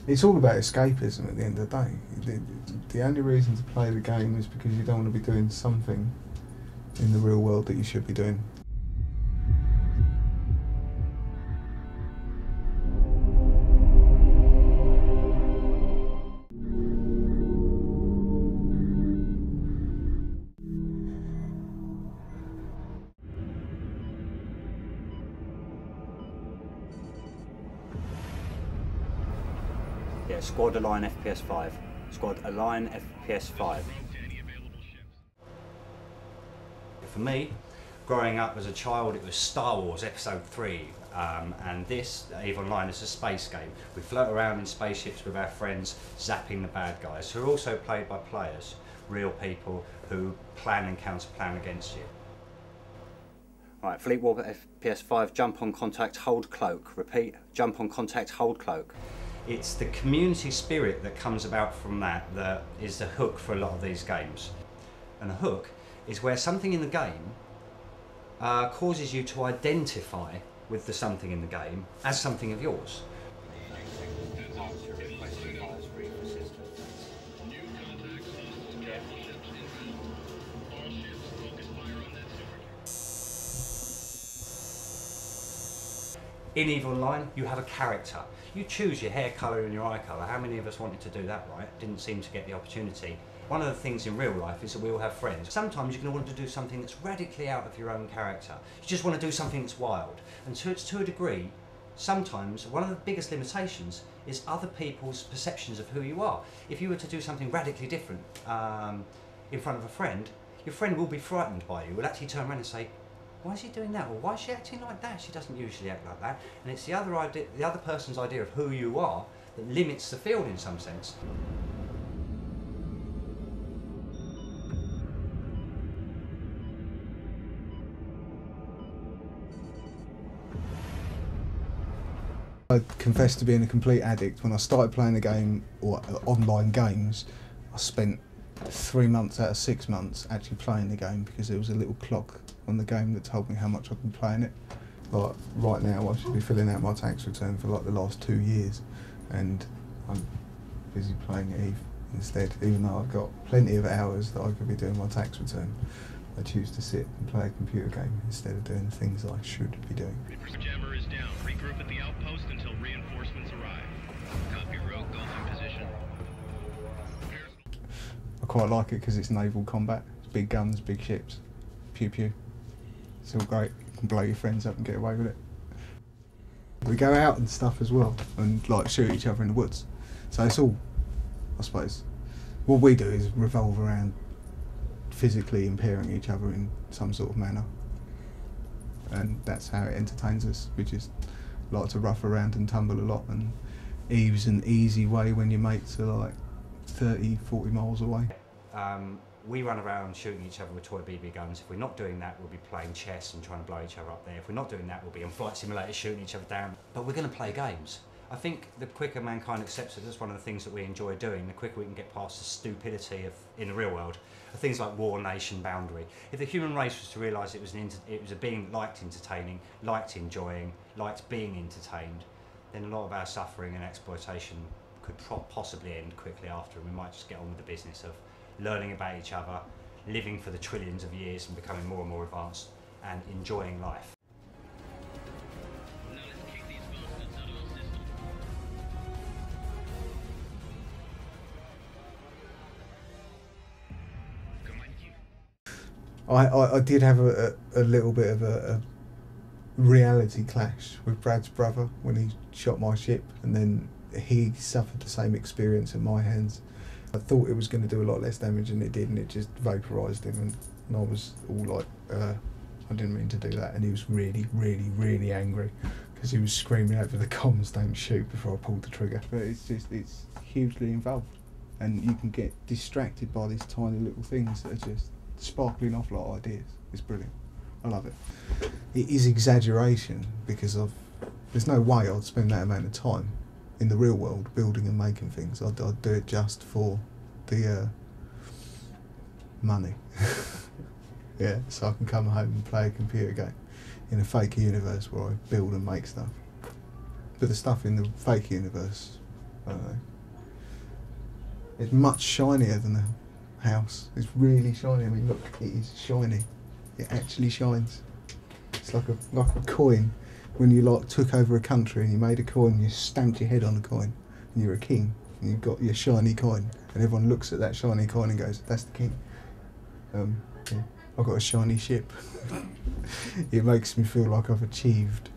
It's all about escapism at the end of the day. The only reason to play the game is because you don't want to be doing something in the real world that you should be doing. Yeah, Squad Align FPS 5. Squad Align FPS 5. For me, growing up as a child, it was Star Wars Episode 3, and this, EVE Online, is a space game. We float around in spaceships with our friends, zapping the bad guys, who are also played by players, real people who plan and counter-plan against you. Right, Fleet Walker FPS 5, jump on contact, hold cloak. Repeat, jump on contact, hold cloak. It's the community spirit that comes about from that is the hook for a lot of these games. And a hook is where something in the game causes you to identify with the something in the game as something of yours. In EVE Online, you have a character. You choose your hair colour and your eye colour. How many of us wanted to do that, right? Didn't seem to get the opportunity. One of the things in real life is that we all have friends. Sometimes you're going to want to do something that's radically out of your own character. You just want to do something that's wild. And to a degree, sometimes one of the biggest limitations is other people's perceptions of who you are. If you were to do something radically different in front of a friend, your friend will be frightened by you. Will actually turn around and say, why is she doing that? Or why is she acting like that? She doesn't usually act like that. And it's the other person's idea of who you are that limits the field in some sense. I confess to being a complete addict. When I started playing the game, or online games, I spent 3 months out of 6 months actually playing the game because there was a little clock on the game that told me how much I've been playing it. Like right now I should be filling out my tax return for like the last 2 years and I'm busy playing EVE instead, even though I've got plenty of hours that I could be doing my tax return. I choose to sit and play a computer game instead of doing the things I should be doing. Jammer is down. Regroup at the outpost until reinforcements arrive. Copy rogue, golf in position. I quite like it because it's naval combat. It's big guns, big ships, pew pew. It's all great. You can blow your friends up and get away with it. We go out and stuff as well and like shoot each other in the woods. So it's all, I suppose, what we do is revolve around physically impairing each other in some sort of manner. And that's how it entertains us. We just like to rough around and tumble a lot, and EVE's an easy way when your mates are like 30, 40 miles away. We run around shooting each other with toy BB guns. If we're not doing that, we'll be playing chess and trying to blow each other up there. If we're not doing that, we'll be on flight simulators shooting each other down. But we're going to play games. I think the quicker mankind accepts it, that's one of the things that we enjoy doing, the quicker we can get past the stupidity of, in the real world, of things like war, nation, boundary. If the human race was to realise it was a being that liked entertaining, liked enjoying, liked being entertained, then a lot of our suffering and exploitation could possibly end quickly after, and we might just get on with the business of learning about each other, living for the trillions of years and becoming more and more advanced, and enjoying life. I did have a little bit of a reality clash with Brad's brother when he shot my ship, and then he suffered the same experience at my hands. I thought it was going to do a lot less damage than it did, and it just vaporised him, and I was all like, I didn't mean to do that, and he was really, really, really angry because he was screaming over the comms, don't shoot, before I pulled the trigger. But it's hugely involved, and you can get distracted by these tiny little things that are just sparkling off like ideas. It's brilliant. I love it. It is exaggeration because there's no way I'd spend that amount of time in the real world building and making things. I'd do it just for the money. Yeah, so I can come home and play a computer game in a fake universe where I build and make stuff. But the stuff in the fake universe I don't know. It's much shinier than the house. It's really shiny. I mean, look, it is shiny. It actually shines. It's like a coin. When you like took over a country and you made a coin, you stamped your head on the coin, and you're a king, and you've got your shiny coin, and everyone looks at that shiny coin and goes, "That's the king." Yeah, I've got a shiny ship. It makes me feel like I've achieved.